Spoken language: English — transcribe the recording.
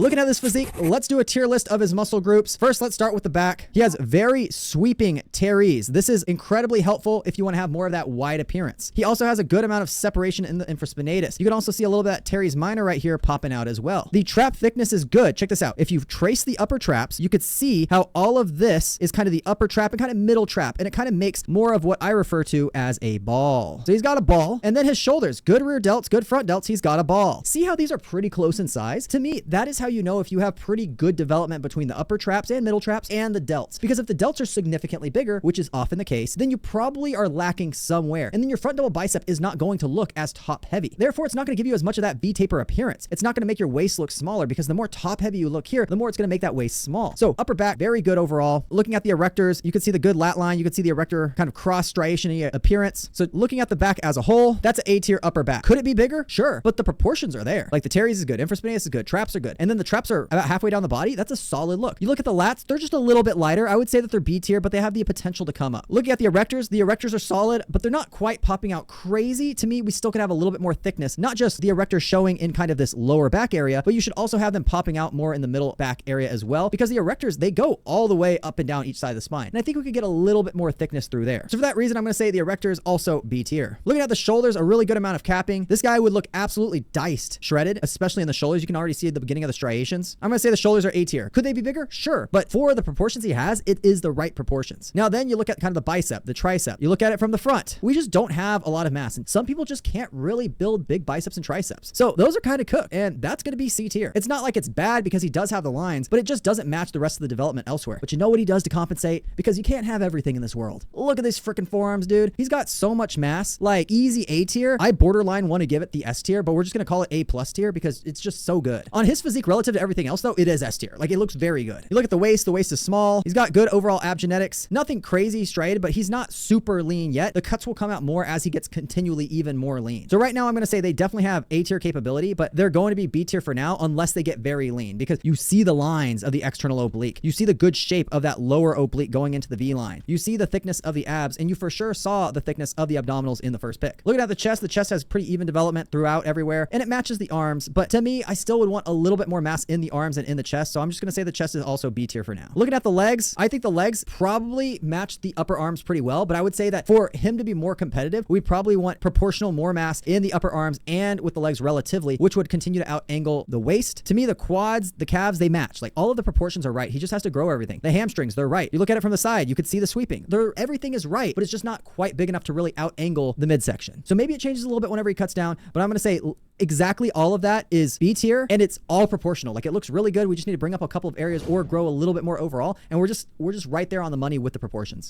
Looking at this physique, let's do a tier list of his muscle groups. First, let's start with the back. He has very sweeping teres. This is incredibly helpful if you want to have more of that wide appearance. He also has a good amount of separation in the infraspinatus. You can also see a little bit of that teres minor right here popping out as well. The trap thickness is good. Check this out. If you trace the upper traps, you could see how all of this is kind of the upper trap and kind of middle trap, and it kind of makes more of what I refer to as a ball. So he's got a ball, and then his shoulders, good rear delts, good front delts, he's got a ball. See how these are pretty close in size? To me, that is how you know if you have pretty good development between the upper traps and middle traps and the delts. Because if the delts are significantly bigger, which is often the case, then you probably are lacking somewhere. And then your front double bicep is not going to look as top heavy. Therefore, it's not going to give you as much of that V-taper appearance. It's not going to make your waist look smaller, because the more top heavy you look here, the more it's going to make that waist small. So upper back, very good overall. Looking at the erectors, you can see the good lat line. You can see the erector kind of cross striation appearance. So looking at the back as a whole, that's an A tier upper back. Could it be bigger? Sure. But the proportions are there. Like the teres is good. Infraspinatus is good. Traps are good. And then the traps are about halfway down the body. That's a solid look. You look at the lats, they're just a little bit lighter. I would say that they're B tier, but they have the potential to come up. Looking at the erectors are solid, but they're not quite popping out crazy. To me, we still could have a little bit more thickness, not just the erectors showing in kind of this lower back area, but you should also have them popping out more in the middle back area as well, because the erectors, they go all the way up and down each side of the spine. And I think we could get a little bit more thickness through there. So for that reason, I'm going to say the erectors also B tier. Looking at the shoulders, a really good amount of capping. This guy would look absolutely diced, shredded, especially in the shoulders. You can already see at the beginning of the striations. I'm going to say the shoulders are A tier. Could they be bigger? Sure. But for the proportions he has, it is the right proportions. Now then you look at kind of the bicep, the tricep. You look at it from the front. We just don't have a lot of mass, and some people just can't really build big biceps and triceps. So those are kind of cooked, and that's going to be C tier. It's not like it's bad because he does have the lines, but it just doesn't match the rest of the development elsewhere. But you know what he does to compensate? Because you can't have everything in this world. Look at these freaking forearms, dude. He's got so much mass. Like easy A tier. I borderline want to give it the S tier, but we're just going to call it A plus tier because it's just so good. On his physique relative to everything else though, it is S tier. Like it looks very good. You look at the waist is small. He's got good overall ab genetics. Nothing crazy striated, but he's not super lean yet. The cuts will come out more as he gets continually even more lean. So right now I'm going to say they definitely have A tier capability, but they're going to be B tier for now unless they get very lean, because you see the lines of the external oblique. You see the good shape of that lower oblique going into the V line. You see the thickness of the abs, and you for sure saw the thickness of the abdominals in the first pick. Looking at the chest has pretty even development throughout everywhere, and it matches the arms, but to me, I still would want a little bit more mass in the arms and in the chest, so I'm just going to say the chest is also B tier for now. Looking at the legs, I think the legs probably match the upper arms pretty well, but I would say that for him to be more competitive, we probably want proportional more mass in the upper arms and with the legs relatively, which would continue to out angle the waist. To me, the quads, the calves, they match. Like all of the proportions are right. He just has to grow everything. The hamstrings, they're right. You look at it from the side, you could see the sweeping. Everything is right, but it's just not quite big enough to really out angle the midsection. So maybe it changes a little bit whenever he cuts down, but I'm going to say exactly all of that is B tier, and it's all proportional. Like it looks really good. We just need to bring up a couple of areas or grow a little bit more overall, and we're just right there on the money with the proportions.